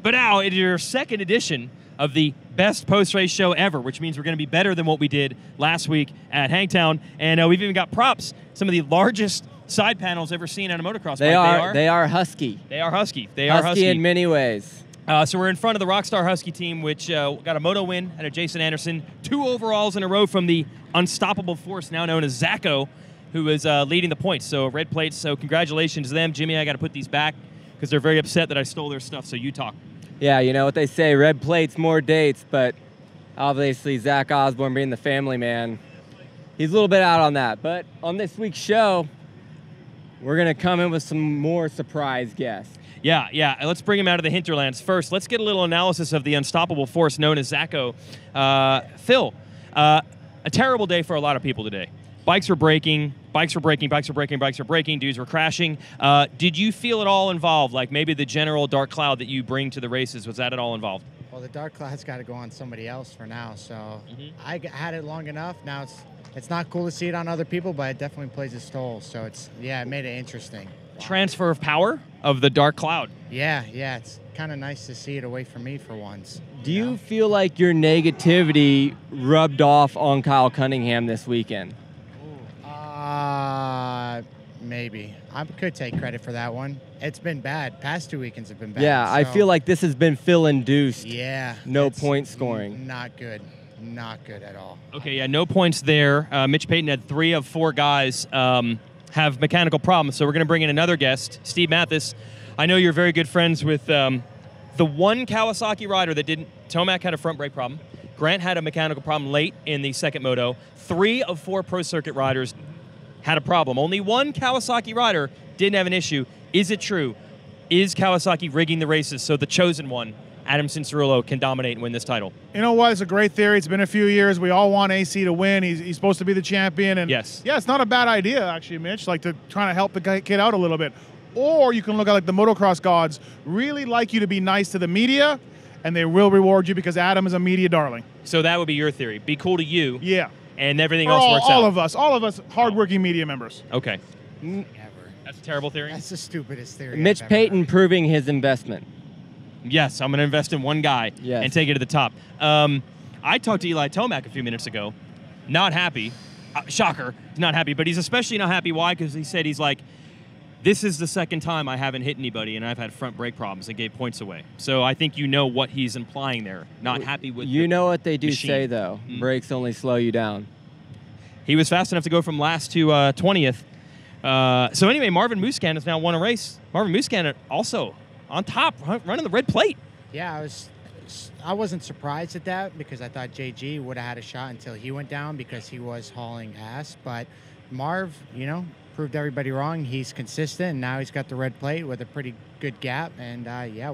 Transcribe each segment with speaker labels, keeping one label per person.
Speaker 1: But now it is your second edition of the best post-race show ever, which means we're going to be better than what we did last week at Hangtown. And we've even got props, some of the largest side panels ever seen on a motocross bike.
Speaker 2: They are husky.
Speaker 1: They are husky. They are husky
Speaker 2: in many ways.
Speaker 1: So we're in front of the Rockstar Husky team, which got a moto win out of Jason Anderson, 2 overalls in a row from the unstoppable force now known as Zacho, who is leading the points. So red plates, so congratulations to them. Jimmy, I got to put these back because they're very upset that I stole their stuff, so you talk.
Speaker 2: Yeah, you know what they say, red plates, more dates, but obviously Zach Osborne being the family man, he's a little bit out on that. But on this week's show, we're going to come in with some more surprise guests.
Speaker 1: Yeah. Let's bring him out of the hinterlands. First, let's get a little analysis of the unstoppable force known as Zacho. Phil, a terrible day for a lot of people today. Bikes were breaking, dudes were crashing. Did you feel it all involved, like maybe the general dark cloud that you bring to the races, was that at all involved?
Speaker 3: Well, the dark cloud's got to go on somebody else for now, so I had it long enough. Now it's not cool to see it on other people, but it definitely plays its toll, so it made it interesting.
Speaker 1: Transfer of power of the dark cloud.
Speaker 3: Yeah, it's kind of nice to see it away from me for once.
Speaker 2: Do you feel like your negativity rubbed off on Kyle Cunningham this weekend?
Speaker 3: Maybe. I could take credit for that one. It's been bad. Past 2 weekends have been bad.
Speaker 2: Yeah,
Speaker 3: so.
Speaker 2: I feel like this has been Phil-induced.
Speaker 3: Yeah.
Speaker 2: No point scoring.
Speaker 3: Not good. Not good at all.
Speaker 1: Okay, yeah, no points there. Mitch Payton had 3 of 4 guys have mechanical problems, so we're going to bring in another guest, Steve Matthes. I know you're very good friends with the one Kawasaki rider that didn't. Tomac had a front brake problem. Grant had a mechanical problem late in the second moto. 3 of 4 Pro Circuit riders had a problem. Only one Kawasaki rider didn't have an issue. Is it true? Is Kawasaki rigging the races so the chosen one, Adam Cincerillo, can dominate and win this title?
Speaker 4: You know what? It's a great theory. It's been a few years. We all want AC to win. He's supposed to be the champion. And
Speaker 1: yes.
Speaker 4: Yeah, it's not a bad idea, actually, Mitch, like to try to help the kid out a little bit. Or you can look at like the motocross gods really like you to be nice to the media, and they will reward you because Adam is a media darling.
Speaker 1: So that would be your theory. Be cool to you.
Speaker 4: Yeah.
Speaker 1: And everything else works out.
Speaker 4: All of us hardworking media members.
Speaker 1: Okay.
Speaker 3: Ever.
Speaker 1: That's a terrible theory.
Speaker 3: That's the stupidest theory.
Speaker 2: Mitch Payton proving his investment.
Speaker 1: Yes, I'm going to invest in one guy and take it to the top. I talked to Eli Tomac a few minutes ago. Not happy. Shocker. He's not happy. But he's especially not happy. Why? Because he said he's like, this is the second time I haven't hit anybody, and I've had front brake problems and gave points away. So I think you know what he's implying there. Not happy with
Speaker 2: You know what they do
Speaker 1: machine.
Speaker 2: say, though. Brakes only slow you down.
Speaker 1: He was fast enough to go from last to 20th. So anyway, Marvin Muscan has now won a race. Marvin Muscan also on top, running the red plate.
Speaker 3: Yeah, I wasn't surprised at that because I thought JG would have had a shot until he went down because he was hauling ass. But Marv, proved everybody wrong. He's consistent, and now he's got the red plate with a pretty good gap. And,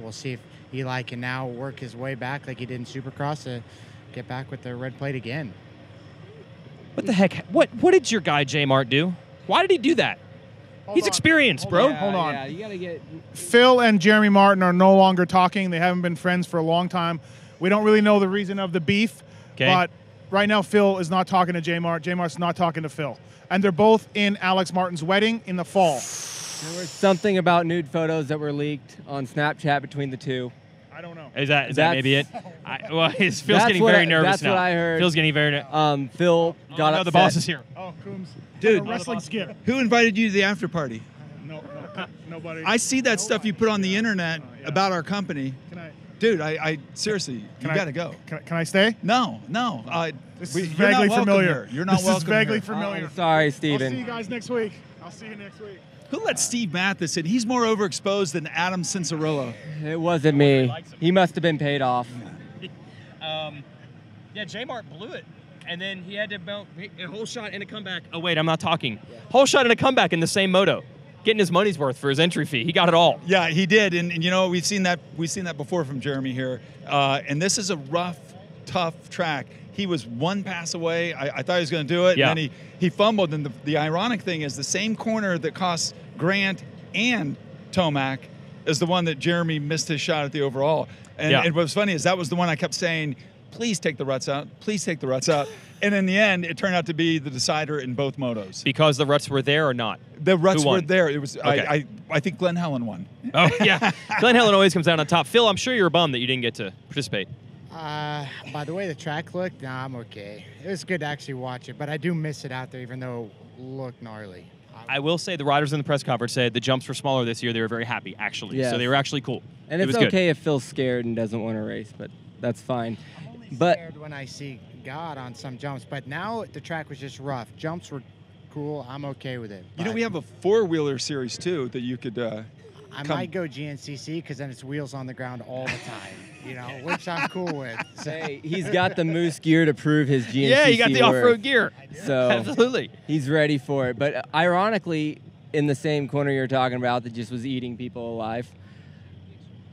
Speaker 3: we'll see if Eli can now work his way back like he did in Supercross to get back with the red plate again.
Speaker 1: What the heck? What did your guy, J Mart, do? Why did he do that? He's experienced, bro.
Speaker 4: Hold on.
Speaker 2: Yeah, you got to get...
Speaker 4: Phil and Jeremy Martin are no longer talking. They haven't been friends for a long time. We don't really know the reason of the beef, but right now Phil is not talking to J Mart. J Mart's not talking to Phil. And they're both in Alex Martin's wedding in the fall.
Speaker 2: There was something about nude photos that were leaked on Snapchat between the two.
Speaker 4: I don't know.
Speaker 1: Is that maybe it? Phil's getting very nervous
Speaker 2: that's
Speaker 1: now.
Speaker 2: That's what I heard.
Speaker 1: Phil's getting very nervous.
Speaker 2: Phil got upset.
Speaker 1: The boss is here.
Speaker 4: Oh, Coombs.
Speaker 5: Dude,
Speaker 4: wrestling skit.
Speaker 5: Who invited you to the after party?
Speaker 4: No, nobody.
Speaker 5: I see that stuff you put on the internet about our company.
Speaker 4: Can I?
Speaker 5: Dude, I seriously, you got to go.
Speaker 4: Can I stay?
Speaker 5: No.
Speaker 4: This is vaguely familiar.
Speaker 5: You're not welcome.
Speaker 4: This is vaguely
Speaker 5: here.
Speaker 4: familiar.
Speaker 2: Sorry, Steven.
Speaker 4: I'll see you guys next week. I'll see you next week.
Speaker 5: Who let Steve Matthes in? He's more overexposed than Adam Cincerillo.
Speaker 2: It wasn't me. He must have been paid off.
Speaker 1: J Mart blew it. And then he had to mount a whole shot and a comeback. Oh, wait, I'm not talking. Whole shot and a comeback in the same moto. Getting his money's worth for his entry fee. He got it all.
Speaker 5: Yeah, he did. And we've seen that before from Jeremy here. And this is a rough, tough track. He was one pass away. I thought he was going to do it.
Speaker 1: Yeah.
Speaker 5: And then he fumbled. And the ironic thing is the same corner that cost Grant and Tomac is the one that Jeremy missed his shot at the overall. And what was funny is that was the one I kept saying, please take the ruts out. Please take the ruts out. And in the end, it turned out to be the decider in both motos.
Speaker 1: Because the ruts were there or not?
Speaker 5: The ruts
Speaker 1: Who won?
Speaker 5: were there. It was
Speaker 1: Okay.
Speaker 5: I think Glen Helen won.
Speaker 1: Oh, yeah. Glen Helen always comes out on top. Phil, I'm sure you're bummed that you didn't get to participate.
Speaker 3: By the way the track looked, nah, I'm okay. It was good to actually watch it, but I do miss it out there, even though it looked gnarly.
Speaker 1: I will say the riders in the press conference said the jumps were smaller this year. They were very happy, actually.
Speaker 2: Yes.
Speaker 1: So they were actually cool.
Speaker 2: And
Speaker 1: it
Speaker 2: it's
Speaker 1: was
Speaker 2: okay
Speaker 1: good.
Speaker 2: if Phil's scared and doesn't want to race, but that's fine.
Speaker 3: I'm only
Speaker 2: But
Speaker 3: scared when I see God on some jumps, but now the track was just rough. Jumps were cool. I'm okay with it.
Speaker 5: You know,
Speaker 3: but
Speaker 5: we have a 4-wheeler series, too, that you could
Speaker 3: I
Speaker 5: come.
Speaker 3: might go GNCC because then it's wheels on the ground all the time, you know, which I'm cool with. So.
Speaker 2: hey, he's got the moose gear to prove his GNCC
Speaker 1: Yeah, you got the
Speaker 2: worth.
Speaker 1: off-road gear.
Speaker 2: So
Speaker 1: Absolutely.
Speaker 2: he's ready for it. But ironically, in the same corner you're talking about that just was eating people alive,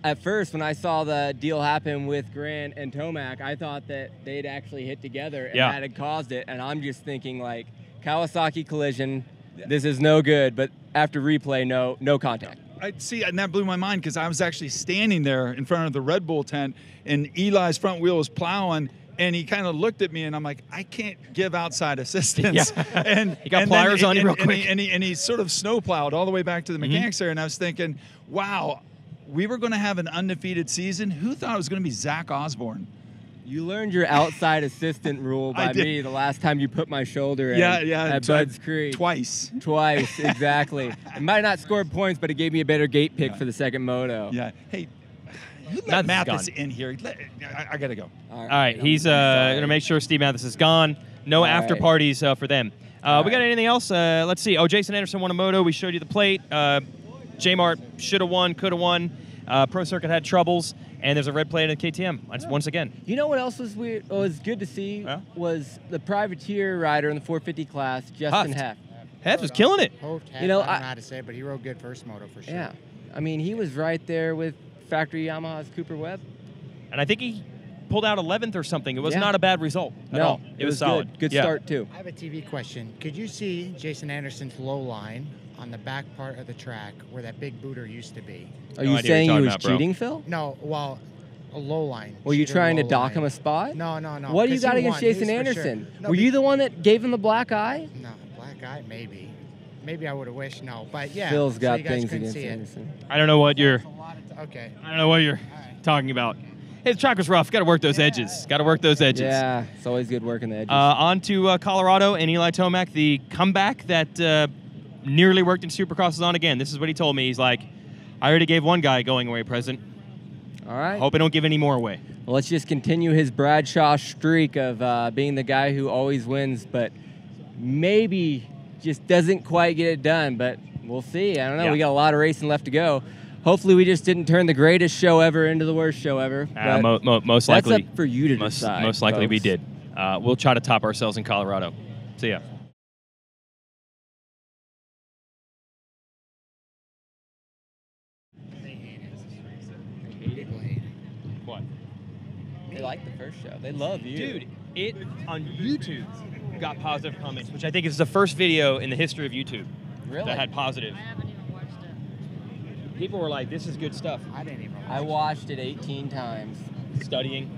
Speaker 2: at first when I saw the deal happen with Grant and Tomac, I thought that they'd actually hit together and
Speaker 1: Yeah.
Speaker 2: that had caused it. And I'm just thinking, like, Kawasaki collision, this is no good. But after replay, no contact.
Speaker 5: I see, and that blew my mind because I was actually standing there in front of the Red Bull tent, and Eli's front wheel was plowing, and he kind of looked at me, and I'm like, I can't give outside assistance.
Speaker 1: Yeah.
Speaker 5: And
Speaker 1: He got
Speaker 5: and
Speaker 1: pliers
Speaker 5: then,
Speaker 1: on you real quick.
Speaker 5: And he sort of snow plowed all the way back to the mechanics area, and I was thinking, wow, we were going to have an undefeated season. Who thought it was going to be Zach Osborne?
Speaker 2: You learned your outside assistant rule
Speaker 5: I
Speaker 2: by
Speaker 5: did.
Speaker 2: me the last time you put my shoulder in
Speaker 5: Yeah,
Speaker 2: at Bud's Creek.
Speaker 5: Twice.
Speaker 2: Twice, exactly. It might not score points, but it gave me a better gate pick for the second moto.
Speaker 5: Yeah. Hey, who let
Speaker 1: Matthes
Speaker 5: Matthes
Speaker 1: gone.
Speaker 5: in here? I got to go.
Speaker 1: All right, he's going to make sure Steve Matthes is gone. No after
Speaker 2: right.
Speaker 1: parties for them. We got anything else? Let's see. Oh, Jason Anderson won a moto. We showed you the plate. J-Mart should have won, could have won. Pro Circuit had troubles, and there's a red plate at KTM once again.
Speaker 2: You know what else was weird? Was good to see was the privateer rider in the 450 class, Justin
Speaker 1: Huft.
Speaker 2: Heft.
Speaker 1: Heft was killing it.
Speaker 3: Hoped,
Speaker 2: You know,
Speaker 3: I don't
Speaker 2: I-
Speaker 3: know how to say it, but he rode good first moto for sure.
Speaker 2: Yeah, I mean he was right there with factory Yamaha's Cooper Webb.
Speaker 1: And I think he pulled out 11th or something. It was
Speaker 2: Yeah.
Speaker 1: not a bad result at all. It was solid.
Speaker 2: Good
Speaker 1: Yeah.
Speaker 2: start too.
Speaker 3: I have a TV question. Could you see Jason Anderson's low line on the back part of the track where that big booter used to be?
Speaker 2: Are
Speaker 1: No
Speaker 2: you
Speaker 1: idea what
Speaker 2: saying
Speaker 1: you're
Speaker 2: he
Speaker 1: talking
Speaker 2: was
Speaker 1: about, bro.
Speaker 2: cheating, Phil?
Speaker 3: No, well, a low line.
Speaker 2: Were you
Speaker 3: Cheater
Speaker 2: trying to
Speaker 3: low
Speaker 2: dock
Speaker 3: line.
Speaker 2: him a spot?
Speaker 3: No.
Speaker 2: What do you
Speaker 3: 'cause
Speaker 2: got
Speaker 3: he
Speaker 2: against
Speaker 3: won. He
Speaker 2: Jason
Speaker 3: was for sure.
Speaker 2: Anderson?
Speaker 3: No,
Speaker 2: Were you the one that gave him the black eye?
Speaker 3: No, black eye, maybe. Maybe I would have wished no, but yeah.
Speaker 2: Phil's
Speaker 3: so
Speaker 2: got
Speaker 3: you guys
Speaker 2: things
Speaker 3: couldn't
Speaker 2: against
Speaker 3: see it.
Speaker 2: Anderson.
Speaker 1: I don't know what you're
Speaker 3: Okay.
Speaker 1: talking about. Hey, the track was rough. Got to work those edges. Got to work those edges.
Speaker 2: Yeah, it's always good working the edges.
Speaker 1: On to Colorado and Eli Tomac, the comeback that nearly worked in Supercross is on again. This is what he told me. He's like, I already gave one guy going away present.
Speaker 2: All right.
Speaker 1: Hope I don't give any more away.
Speaker 2: Well, let's just continue his Bradshaw streak of being the guy who always wins, but maybe just doesn't quite get it done. But we'll see. I don't know.
Speaker 1: Yeah.
Speaker 2: We got a lot of racing left to go. Hopefully, we just didn't turn the greatest show ever into the worst show ever. but
Speaker 1: Most
Speaker 2: that's
Speaker 1: likely.
Speaker 2: up for you to decide.
Speaker 1: Most likely we
Speaker 2: folks.
Speaker 1: did. We'll try to top ourselves in Colorado. See ya. What?
Speaker 2: They like the first show. They love you.
Speaker 1: Dude, it on YouTube got positive comments, which I think is the first video in the history of YouTube
Speaker 2: Really?
Speaker 1: that had positive.
Speaker 6: I haven't even watched it.
Speaker 1: People were like, this is good stuff.
Speaker 3: I didn't even
Speaker 2: I watched it 18 times
Speaker 1: Studying.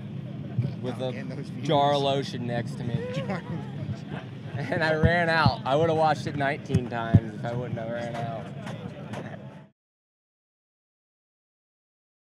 Speaker 2: with
Speaker 3: getting those
Speaker 2: a
Speaker 3: views.
Speaker 2: jar of lotion next to me. And I ran out. I would have watched it 19 times if I wouldn't have ran out.